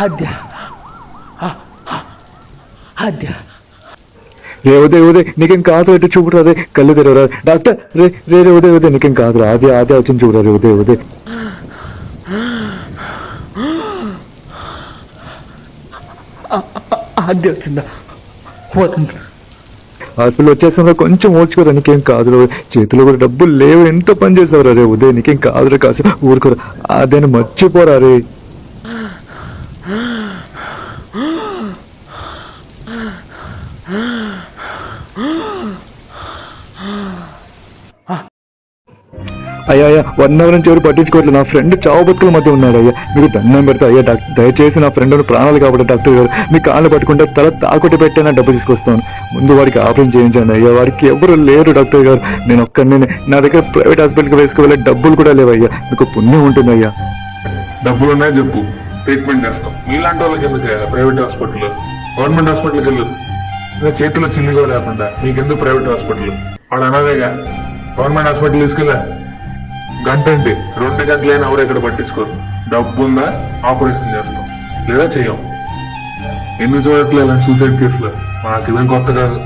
ఆద్య ఆద్య రే ఉదయ్ నీకేం కాదు ఎటు చూపురా రే, కళ్ళు తెరవరా డాక్టర్. రే రే రే ఉదయ్ నీకేం కాదురా. ఆద్య వచ్చింది చూడరా రే ఉదయ్. ఆద్య వచ్చిందా? పోతుంది. హాస్పిటల్ వచ్చేసా కొంచెం ఓడ్చుకోరా, నీకేం కాదురా. చేతిలో కూడా డబ్బులు లేవు, ఎంత పని చేసావురా రే ఉదయ్, నీకేం కాదురా. కాసు ఊరుకోరా, ఆద్యాన్ని మర్చిపోరా రే. అయ్యా 1 అవర్ నుంచి ఎవరు పట్టించుకోవట్లేదు. నా ఫ్రెండ్ చావు బతుకుల మధ్య ఉన్నాడు అయ్యా, మీకు దండం పెడతా అయ్యా. దయచేసి నా ఫ్రెండ్ ప్రాణాలు కాబట్టి డాక్టర్ గారు మీ కాళ్ళు పట్టుకుంటే తల తాకొట్టి పెట్టైనా డబ్బు తీసుకొస్తాను. ముందు వాడికి ఆపరేషన్ చేయించండి అయ్యా. వాడికి ఎవరు లేరు డాక్టర్ గారు, నేను ఒక్కడిని. నా దగ్గర ప్రైవేట్ హాస్పిటల్కి వేసుకువెళ్ళే డబ్బులు కూడా లేవయ్యా. మీకు పుణ్యం ఉంటుంది అయ్యా. డబ్బులు ఉన్నాయో చెప్పు, ట్రీట్మెంట్ చేస్తాం. మీలాంటి వాళ్ళకి ఎందుకు ప్రైవేట్ హాస్పిటల్? గవర్నమెంట్ హాస్పిటల్కి వెళ్ళు. చేతిలో చిల్లిగా లేకుండా మీకెందుకు ప్రైవేట్ హాస్పిటల్? వాడు అనాదేగా. గవర్నమెంట్ హాస్పిటల్ తీసుకెళ్ళా, గంట అంటే 2 గంటలైనా ఎవరు ఎక్కడ పట్టించుకోరు. డబ్బు ఉందా ఆపరేషన్ చేస్తాం, లేదా చెయ్యం. ఎందుకు చూడట్లేదు సూసైడ్ కేసులో? మాకు ఇదేం కొత్త కాదు.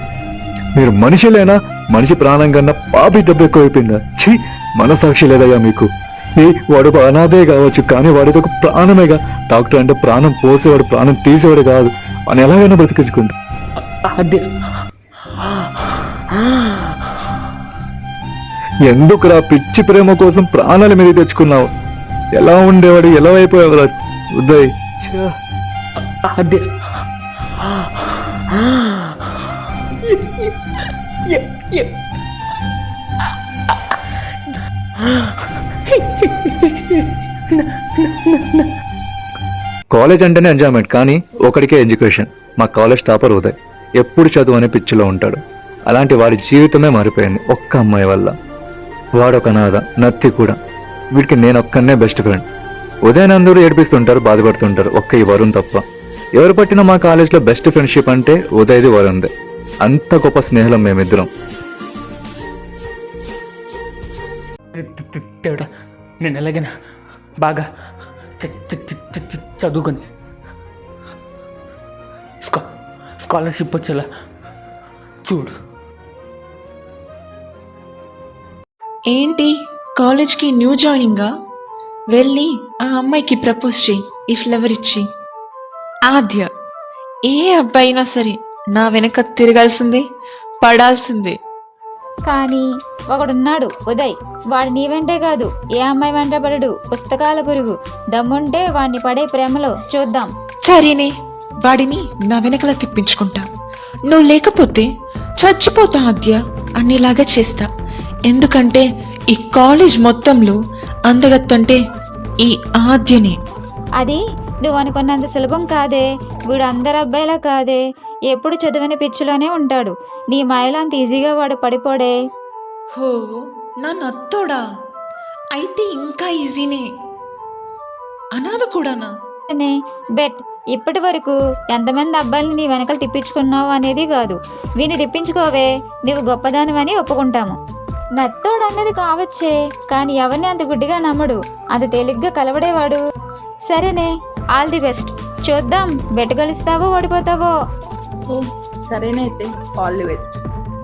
మీరు మనిషిలేనా? మనిషి ప్రాణం కన్నా పాపి దెబ్బ ఎక్కువైపోయిందా? ఛీ, మనసాక్షి లేదయ్యా మీకు. వాడు అనాథే కావచ్చు, కానీ వాడితో ఒక ప్రాణమేగా. డాక్టర్ అంటే ప్రాణం పోసేవాడు, ప్రాణం తీసేవాడు కాదు. అని ఎలాగైనా బ్రతికించుకుంటా. ఎందుకురా పిచ్చి ప్రేమ కోసం ప్రాణాల మీద తెచ్చుకున్నావు? ఎలా ఉండేవాడు, ఎలా అయిపోయావురా ఉదయ్. కాలేజ్ అంటేనే ఎంజాయ్మెంట్, కానీ ఒకడికే ఎడ్యుకేషన్. మా కాలేజ్ టాపర్ ఉదయ్ ఎప్పుడు చదువు అనే పిచ్చిలో ఉంటాడు. అలాంటి వాడి జీవితమే మారిపోయింది ఒక్క అమ్మాయి వల్ల. వాడొక నాద నత్తి కూడా. వీడికి నేను ఒక్కనే బెస్ట్ ఫ్రెండ్. ఉదయ్ అందరూ ఏడిపిస్తుంటారు, బాధపడుతుంటారు, ఒక్క ఈ వరుణ్ తప్ప. ఎవరు పట్టినా మా కాలేజ్లో బెస్ట్ ఫ్రెండ్షిప్ అంటే ఉదయ్ది వరుణ్దే. అంత గొప్ప స్నేహం మేమిద్దరం. నేను ఎలాగైనా బాగా చదువుకొని స్కాలర్షిప్ వచ్చేలా చూడు. ఏంటి కాలేజ్కి న్యూ జాయినింగా? వెళ్ళి ఆ అమ్మాయికి ప్రపోజ్ చేయి, ఈ ఫ్లవర్ ఇచ్చి. ఆద్య, ఏ అబ్బాయి అయినా సరే నా వెనక తిరగాల్సిందే, పడాల్సిందే. కానీ ఒకడున్నాడు ఉదయ్, వాడు నీ వెంటే కాదు ఏ అమ్మాయి వెంట పడడు. పుస్తకాల పురుగు. దమ్ముంటే వాడిని పడే ప్రేమలో చూద్దాం. సరేనే, వాడిని నా వెనకలా తిప్పించుకుంటా. నువ్వు లేకపోతే చచ్చిపోతా ఆద్య అనేలాగా చేస్తా. ఎందుకంటే ఈ కాలేజ్ మొత్తంలో అందగత్తంటే ఈ ఆద్యనే. అది నువ్వు అనుకున్నంత సులభం కాదే. వీడు అందరు అబ్బాయిలా కాదే. ఎప్పుడు చదివిన పిచ్చిలోనే ఉంటాడు. నీ మాయలో అంత ఈజీగా వాడు పడిపోడే. హో, నా నత్తోడా, అయితే ఇంకా ఈజీనే. అనాథ కూడానా? బెట్ ఇప్పటి వరకు ఎంతమంది అబ్బాయిని నీ వెనకలు తిప్పించుకున్నావు అనేది కాదు, వీని తిప్పించుకోవే నువ్వు గొప్పదానివని ఒప్పుకుంటాము. నత్తోడు అన్నది కావచ్చే, కానీ ఎవరిని అంత గుడ్డిగా నమ్మడు, అంత తేలిగ్గా కలవడేవాడు. సరేనే, ఆల్ ది బెస్ట్. చూద్దాం బెట్ గెలుస్తావో ఓడిపోతావో. ఓ సరేనైతే ఆల్ ది బెస్ట్.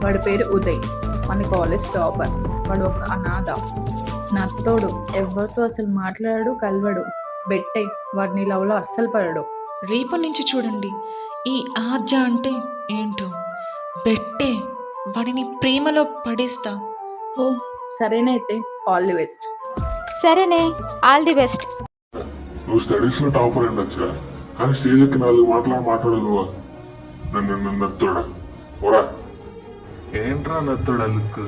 వాడి పేరు ఉదయ్, మన కాలేజ్ టాపర్. వాడు ఒక అనాథ, నత్తోడు, ఎవరితో అసలు మాట్లాడాడు, కలవడు. బెట్టే, వాడిని లవ్లో అస్సలు పడడు. రేపటి నుంచి చూడండి ఈ ఆద్య అంటే ఏంటో. బెట్టే, వాడిని ప్రేమలో పడేస్తా. ఓ సరేనైతే ఆల్ ది బెస్ట్. సరేనే, ఆల్ ది బెస్ట్. నువ్వు స్టడీస్ లో టాపర్ ఉండొచ్చురా, కానీ స్టేజ్ ఎక్కి 4 మాట్లాడు నువ్వు. నన్ను నత్తోడా పోరా. ఏంట్రా నత్తోడా లుక్,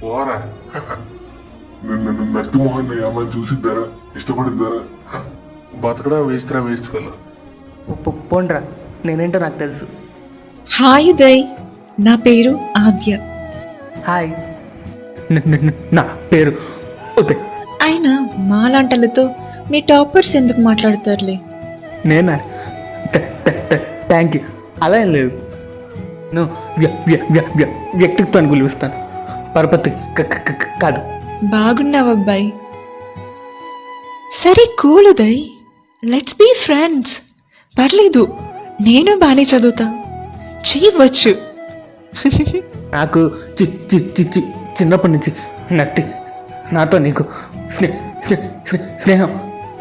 పోరా. నిన్ను నత్తి మొహన్ అమ్మాయిని చూసిద్దారా, ఇష్టపడిద్దారా? బతకడా వేస్ట్రా, వేస్ట్ ఫెలో. పోండ్రా, నేనేంటో నాకు తెలుసు. హాయ్ ఉదయ్, నా పేరు ఆద్య. హాయ్, నా పేరు ఉదయ్. అయినా మాలాంటలతో మీ టాపర్స్ ఎందుకు మాట్లాడతారులే? నేనా? Thank you. అలా ఏం లేదు, నువ్వు వ్యక్తిత్వాన్ని పిలుస్తాను, పరపతి కాదు. బాగున్నావు అబ్బాయి. సరే cool Uday, let's be friends. పర్లేదు, నేను బాగానే చదువుతా, చేయవచ్చు. నాకు చి చి చి చి చిన్నప్పటి నుంచి నత్తి నాతో నీకు స్నేహం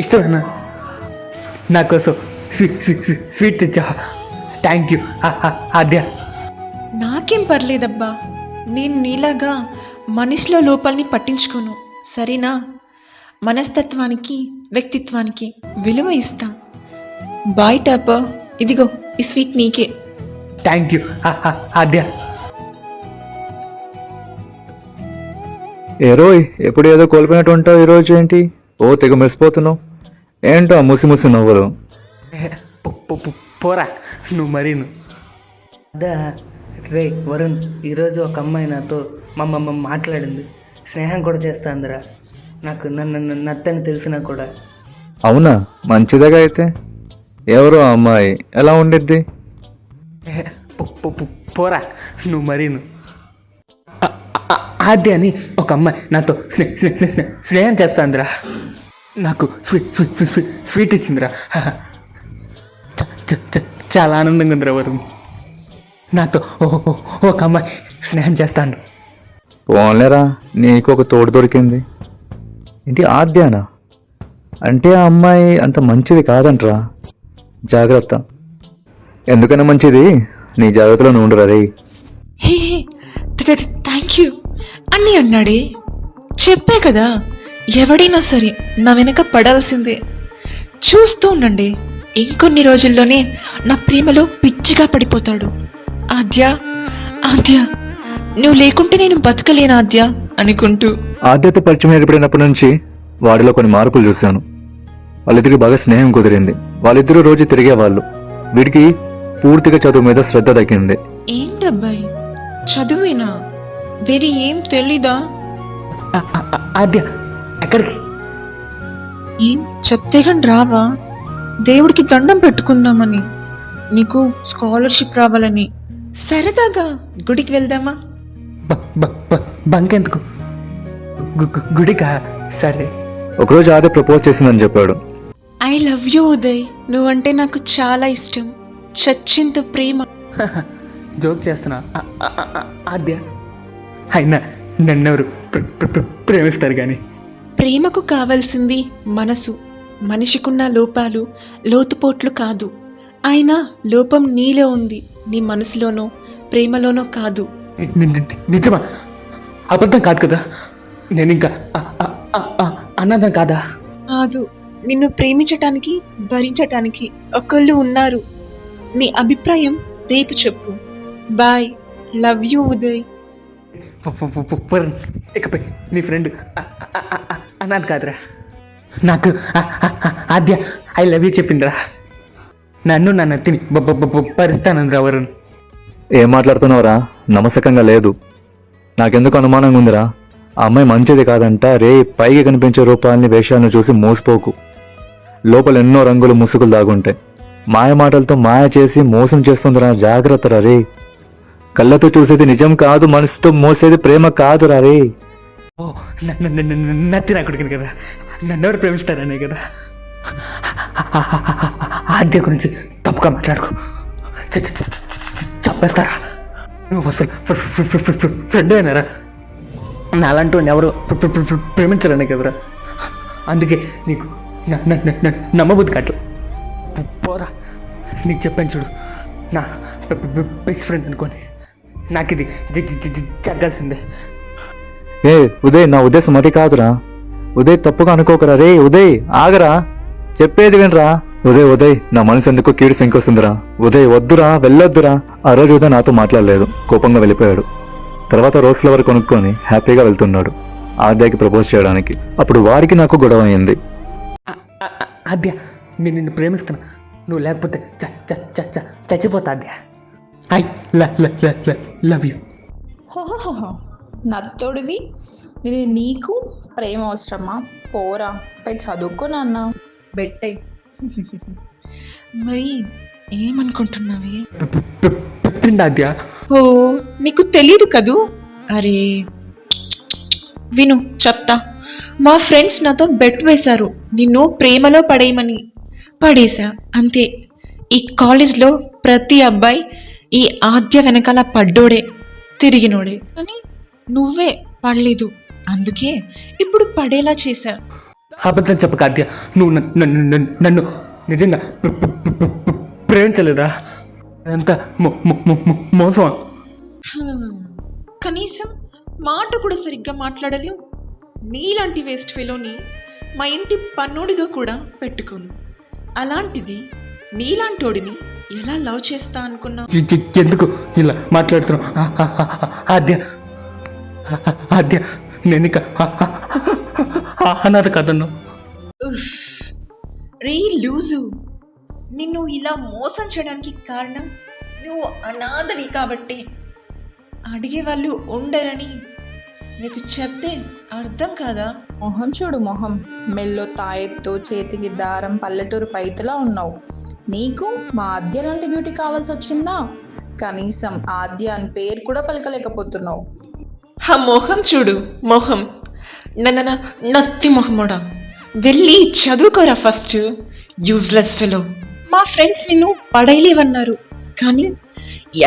ఇష్టమేనా? నా కోసం స్వీట్ తెచ్చా. థ్యాంక్ యూ ఆద్య. నాకేం పర్లేదబ్బా, నేను నీలాగా మనిషిలో లోపాలని పట్టించుకోను, సరేనా? మనస్తత్వానికి వ్యక్తిత్వానికి విలువ ఇస్తా. బాయ్ టాపర్, ఇదిగో ఈ స్వీట్ నీకే. థ్యాంక్ యూ ఆద్య. ఏ రోయ్, ఎప్పుడు ఏదో కోల్పోయినట్టు ఉంటావు, ఈరోజు ఏంటి ఓ తెగ మెరిసిపోతున్నావు? ఏంటో ముసి ముసి నవ్వులు? పోరా నువ్వు మరీను. అదా రే వరుణ్, ఈరోజు ఒక అమ్మాయి నాతో మాట్లాడింది, స్నేహం కూడా చేస్తాందిరా. నాకు నన్ను నత్తని తెలిసినా కూడా. అవునా, మంచిదిగా అయితే. ఎవరో అమ్మాయి, ఎలా ఉండిద్ది? పోరా నువ్వు మరీను. ఆద్య అని ఒక అమ్మాయి నాతో స్నేహం చేస్తాందిరా. నాకు స్వీట్ ఇచ్చిందిరా. చాలా ఆనందంగా ఉందిరా వరుణ్. నాతో ఒక అమ్మాయి స్నేహం చేస్తాను. పోన్లేరా, నీకు ఒక తోడు దొరికింది. ఏంటి ఆద్యానా? అంటే ఆ అమ్మాయి అంత మంచిది కాదంట్రా, జాగ్రత్త. ఎందుకన్నా మంచిది, నీ జాగ్రత్తలో నువ్వు ఉండరా రే. హే థ్యాంక్ యూ అన్నీ అన్నాడే. చెప్పే కదా, ఎవడైనా సరే నా వెనక పడాల్సిందే. చూస్తూ ఉండండి, ఇంకొన్ని రోజుల్లోనే నా ప్రేమలో పిచ్చిగా పడిపోతాడు. ఆద్య ఆద్య, నువ్వు లేకుంటే నేను బతకలేను ఆద్య అనుకుంటూ. ఆద్యతో పరిచయం ఏర్పడినప్పటి నుంచి వాడిలో కొన్ని మార్పులు చూశాను. వాళ్ళిద్దరికి బాగా స్నేహం కుదిరింది. వాళ్ళిద్దరూ రోజు తిరిగేవాళ్ళు. వీడికి పూర్తిగా చదువు మీద శ్రద్ధ తగ్గింది. ఏంటబ్బాయి, చదువేనా? వేరే ఏం తెలీదా? ఆద్య ఎక్కడికి? ఏం చెప్తే కానీ రావా? దేవుడికి దండం పెట్టుకుందామని, నీకు స్కాలర్షిప్ రావాలని. సరదాగా గుడికి వెళ్దామా? బంకెందుకు, గుడికా? సరే. ఒకరోజు ఆద్య ప్రపోజ్ చేసిందని చెప్పాడు. ఐ లవ్ యూ ఉదయ్, నువ్వంటే నాకు చాలా ఇష్టం, చచ్చింత ప్రేమ. జోక్ చేస్తున్నా ఆద్య. అయినా నన్నెవరు ప్రేమిస్తారు కానీ. ప్రేమకు కావాల్సింది మనసు, మనిషికున్న లోపాలు లోతుపోట్లు కాదు. అయినా లోపం నీలో ఉంది, నీ మనసులోనో ప్రేమలోనో కాదు. నిజమా? అబద్ధం కాదు కదా? నేను ఇంకా అన్నదం కాదా? కాదు, నిన్ను ప్రేమించటానికి భరించటానికి ఒకళ్ళు ఉన్నారు. నీ అభిప్రాయం రేపు చెప్పు. Bye, love you Uday. ఇకపై నీ ఫ్రెండ్ అన్నది కాదురా. నాకు ఆద్య ఐ లవ్ యూ చెప్పిందిరా. నన్ను నన్ను తిని భరిస్తానందిరా వరుణ్. ఏం మాట్లాడుతున్నావురా? నమ్మసకంగా లేదు. నాకెందుకు అనుమానంగా ఉందిరా. ఆ అమ్మాయి మంచిది కాదంట రే. పైకి కనిపించే రూపాలని వేషాలను చూసి మోసపోకు. లోపల ఎన్నో రంగులు ముసుగులు దాగుంటాయి. మాయ మాటలతో మాయ చేసి మోసం చేస్తుందిరా, జాగ్రత్తరా రే. కళ్ళతో చూసేది నిజం కాదు, మనసుతో మోసేది ప్రేమ కాదురా రే. ఓ నత్తి నా కొడుకుని కదా, నన్నెవరు ప్రేమిస్తారనే కదా. ఆద్య గురించి తప్పుగా మాట్లాడుకో, చెప్పేస్తారా? నువ్వు అసలు ఫ్రెండ్ అయినారా? నా అలాంటి ఎవరు ప్రేమించారనే కదరా. అందుకే నీకు నమ్మబుద్ధి కాదు. పోరా, నీకు చెప్పాను చూడు, నా బెస్ట్ ఫ్రెండ్ అనుకోని నాకు ఇది జరగాల్సిందే. ఏ ఉదయ్, నా ఉద్దేశం అది కాదురా. ఉదయ్ తప్పుగా అనుకోకరా రే. ఉదయ్ ఆగరా, చెప్పేది వినరా. ఉదయ్ నా మనసు ఎందుకో కీడు శంకొస్తుందిరా. ఉదయ్ వద్దురా, వెళ్ళొద్దురా. ఆ రోజు ఉదయ్ నాతో మాట్లాడలేదు, కోపంగా వెళ్ళిపోయాడు. తర్వాత రోజ్ ఫ్లవర్ కొనుక్కొని హ్యాపీగా వెళ్తున్నాడు ఆద్యకి ప్రపోజ్ చేయడానికి. అప్పుడు వాడికి నాకు గొడవ అయింది. ఆద్య, నేను నిన్ను ప్రేమిస్తున్నా, నువ్వు లేకపోతే చచ్చిపోతా ఆద్య. I love you. నత్తోడివి, నీకు ప్రేమ అవసరమా? పోరా, పై చదువుకో నాన్న, బెట్టే. మరి ఏమనుకుంటున్నావే? పెట్టండి ఆద్య. ఓ, నీకు తెలీదు కదూ. అరే విను, చెప్తా. మా ఫ్రెండ్స్ నాతో బెట్ వేశారు నిన్ను ప్రేమలో పడేయమని. పడేశా అంతే. ఈ కాలేజ్లో ప్రతి అబ్బాయి ఈ ఆద్య వెనకాల పడ్డోడే, తిరిగినోడే. కానీ నువ్వే పడలేదు, అందుకే ఇప్పుడు పడేలా చేశా. అబద్ధం చెప్పక ఆద్య, నువ్వు నన్ను నిజంగా ప్రేమించలేదా? అదంతా మోసమా? కనీసం మాట కూడా సరిగ్గా మాట్లాడలేవు. నీలాంటి వేస్ట్ ఫెలోని మా ఇంటి పన్నోడిగా కూడా పెట్టుకోను. అలాంటిది నీలాంటోడిని ఎలా లవ్ చేస్తా అనుకున్నా? ఎందుకు ఇలా మాట్లాడుతున్నావు ఆద్య? ఆద్య, నేను ఇక అనాథ కదన్నా. రే లూజు, నిన్ను ఇలా మోసం చేయడానికి కారణం నువ్వు అనాథవి కాబట్టి. అడిగే వాళ్ళు ఉండరని నీకు చెప్తే అర్థం కాదా? మొహం చూడు మొహం, మెల్లో తాయెత్తు, చేతికి దారం, పల్లెటూరు పైతలా ఉన్నావు. నీకు మా ఆద్య లాంటి బ్యూటీ కావాల్సి వచ్చిందా? కనీసం ఆద్య అని పేరు కూడా పలకలేకపోతున్నావు. ఆ మొహం చూడు మొహం, నత్తి మొహమోడా. వెళ్ళి చదువుకోరా ఫస్ట్, యూజ్లెస్ ఫెలో. మా ఫ్రెండ్స్ నిన్ను పడైలేవన్నారు, కానీ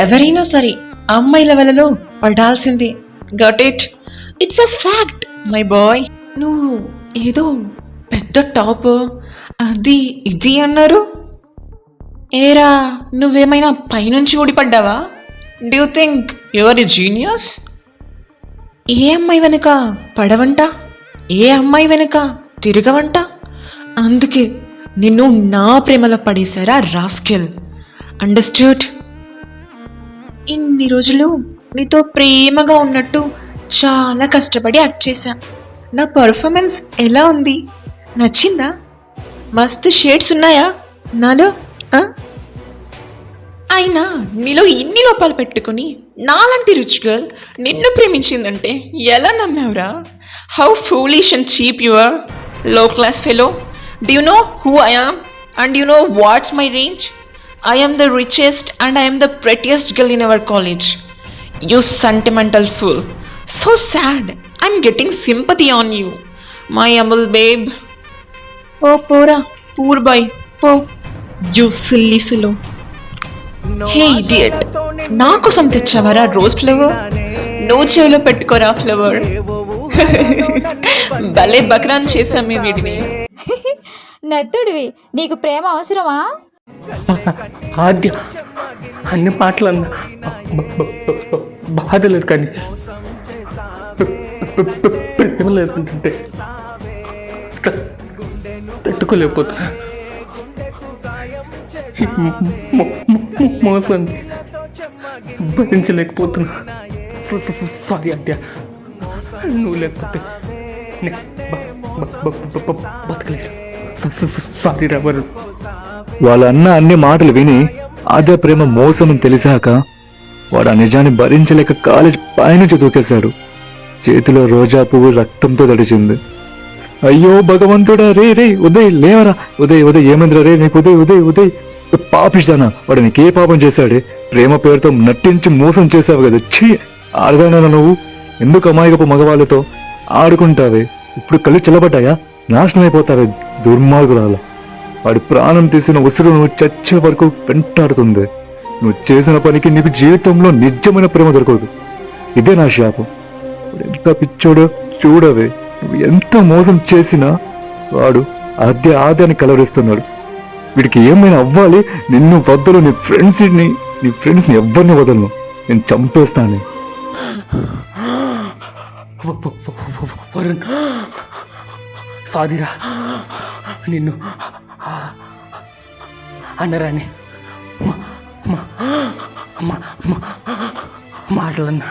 ఎవరైనా సరే అమ్మాయి లెవెల్లో పడాల్సిందే. Got it, it's a fact my boy. నువ్వు ఏదో పెద్ద టాప్ అది ఇది అన్నారు. ఏరా, నువ్వేమైనా పైనుంచి ఊడిపడ్డావా? Do you think your a genius? ఏ అమ్మాయి వెనుక పడవంట, ఏ అమ్మాయి వెనుక తిరగవంట. అందుకే నిన్ను నా ప్రేమలో పడేశారా రాస్కెల్. అండర్స్టూడ్? ఇన్ని రోజులు నీతో ప్రేమగా ఉన్నట్టు చాలా కష్టపడి యాక్ట్ చేశా. నా పర్ఫార్మెన్స్ ఎలా ఉంది? నచ్చిందా? మస్తు షేడ్స్ ఉన్నాయా నాలో? అయినా నీలో ఇన్ని లోపాలు పెట్టుకుని నాలాంటి రిచ్ గర్ల్ నిన్ను ప్రేమించిందంటే ఎలా నమ్మావురా? How foolish and cheap you are, low class fellow. Do you know who I am? And you know what's my range? I am the richest and I am the prettiest girl in our college. You sentimental fool. So sad. I'm getting sympathy on you, my humble babe. Oh, pora, poor boy. Oh, you silly fellow. Hey idiot. నా కోసం తెచ్చావరా rose flower? నువ్వు చెవిలో పెట్టుకోరా flower. భలే బక్రాన్ చేశామే వీడిని. నత్తుడివి, నీకు ప్రేమ అవసరమా? ఆద్య, అన్ని మాటలన్నా బాధ లేదు, కానీ ప్రేమ లేకుంటుంటే తట్టుకోలేకపోతున్నా. మోసం భరించలేకపోతున్నా. సారీ ఆద్య, నువ్వు లేకపోతే బతకలేదు. సారీ రా వరుణ్. వాళ్ళ అన్న అన్ని మాటలు విని ఆద్య ప్రేమ మోసమని తెలిసాక వాడు ఆ నిజాన్ని భరించలేక కాలేజ్ పైనుంచి దూకేశాడు. చేతిలో రోజా పువ్వు రక్తంతో తడిచింది. అయ్యో భగవంతుడా, రే రే ఉదయ్ లేవరా, ఉదయ్ ఉదయ్ ఏమైందిరా రే నీకు? ఉదయ్ ఉదయ్ ఉదయ్ పాపిస్తానా? వాడు నీకే పాపం చేశాడే? ప్రేమ పేరుతో నటించి మోసం చేశావు కదా. ఛీ, ఆడదానా నువ్వు? ఎందుకు అమాయకపు మగవాళ్ళతో ఆడుకుంటావే? ఇప్పుడు కళ్ళు చెల్లబడ్డాయా? నాశనం అయిపోతావే దుర్మార్గురాల. వాడి ప్రాణం తీసిన ఉసురు నువ్వు చచ్చే వరకు వెంటాడుతుంది. నువ్వు చేసిన పనికి నీకు జీవితంలో నిజమైన ప్రేమ దొరకదు. ఇదే నా శాపం. ఎంత పిచ్చోడో చూడవే. నువ్వు ఎంత మోసం చేసినా వాడు ఆద్యాన్ని కలవరిస్తున్నాడు. వీడికి ఏమైనా అవ్వాలి. నిన్ను వద్దలు, నీ ఫ్రెండ్స్ని ఎవ్వరిని వదలను. నేను చంపేస్తాను. వరుణ్, సారీరా, నిన్ను అన్నరాని మాటలన్నా.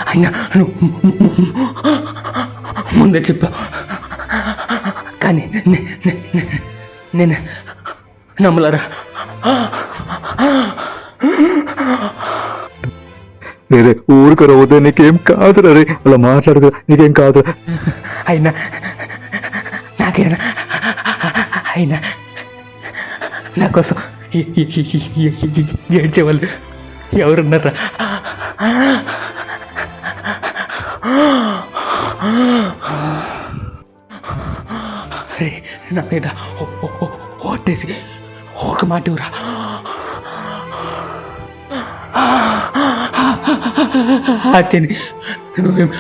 అయినా నువ్వు ముందే చెప్పావు, కానీ నేను నమ్మలరా. రే ఊరుకరా ఉదయ్, నీకేం కాదురా రే, అలా మాట్లాడుకో, నీకేం కాదు. అయినా నాకేనా, అయినా నా కోసం ఏడ్చేవాళ్ళు ఎవరున్నారా? నా మీద ఒక మాట ఇవ్వరా. అతని నువ్వేం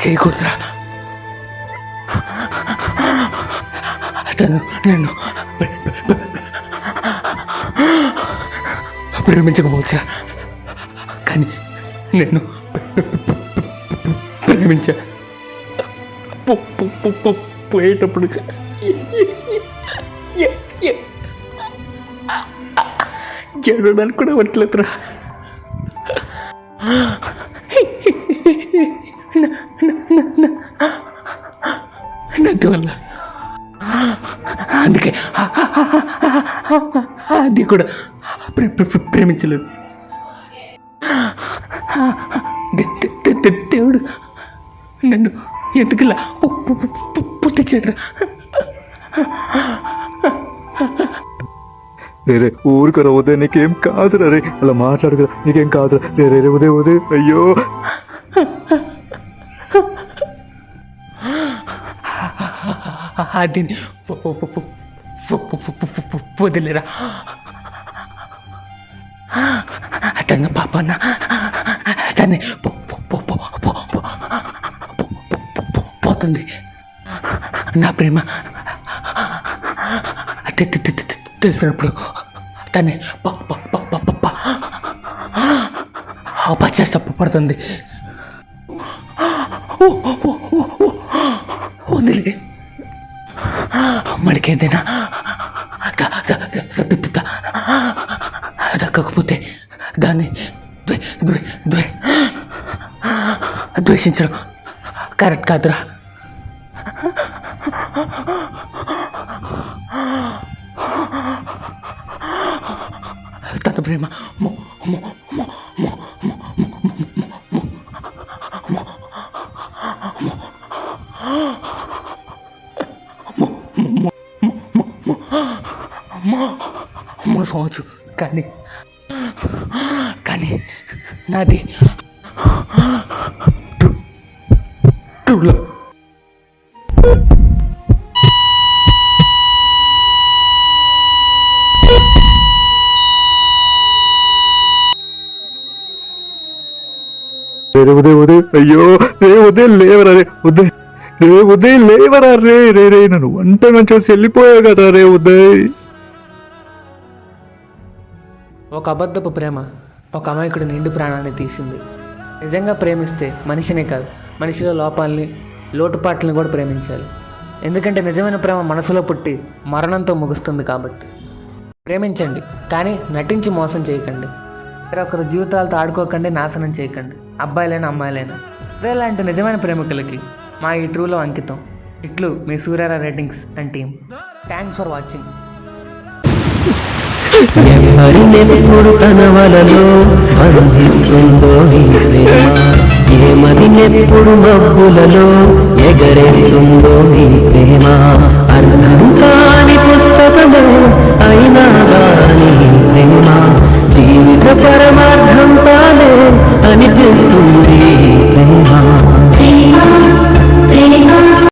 చేయకూడదురా. అతను నన్ను ప్రేమించకపోవచ్చా, కానీ నేను ప్రేమించా. పోయేటప్పుడు ఏడడానికి కూడా పట్టలేదురా. నది వల్ల అందుకే అది కూడా ప్రేమించలేదు. దేవుడు నన్ను ఎందుకులా పుట్టించాడు. రే ఊరుకరా ఉదయ్, నీకేం కాదురా రే, అలా మాట్లాడుకురా, నీకేం కాదురా రే రే ఉదయ్ ఉదయ్. అయ్యో అది వదిలేరా. తన పాపన్న తనే పోతుంది. నా ప్రేమ తెలిసినప్పుడు తనే పశ్చాత్తాపడుతుంది. వదిలే మనకేదైనా దక్కకపోతే దాన్ని ద్వేషించడం కరెక్ట్ కాదురా. తన ప్రేమ మోసం అవచ్చు, కానీ నాది ట్రూ లవ్. ఉదయ్ ఉదయ్ అయ్యో రే ఉదయ్ లేవరా రే ఉదయ్, రే ఉదయ్ లేవరా రే రే రే నన్ను ఒంటరిగా చూసి వెళ్ళిపోయావు కదా రే ఉదయ్. ఒక అబద్ధపు ప్రేమ ఒక అమాయకుడి నిండు ప్రాణాన్ని తీసింది. నిజంగా ప్రేమిస్తే మనిషినే కాదు, మనిషిలో లోపాలని లోటుపాట్లని కూడా ప్రేమించాలి. ఎందుకంటే నిజమైన ప్రేమ మనసులో పుట్టి మరణంతో ముగుస్తుంది. కాబట్టి ప్రేమించండి, కానీ నటించి మోసం చేయకండి. ఒకరి జీవితాలతో ఆడుకోకండి, నాశనం చేయకండి. అబ్బాయిలైనా అమ్మాయిలైనా ఇలాంటి నిజమైన ప్రేమికులకి మా ఈ ట్రూలో అంకితం. ఇట్లు మీ సూర్యారా ratings and team. Thanks for watching. ఎవరినెప్పుడు తన వలలో బంధిస్తుందో ఈ ప్రేమ, ఏమదినెప్పుడు మబ్బులలో ఎగరేస్తుందో ఈ ప్రేమ. అర్థం కాని పుస్తకము అయినా గాని ప్రేమ జీవిత పరమార్థం తానే అనిపిస్తుంది ప్రేమ.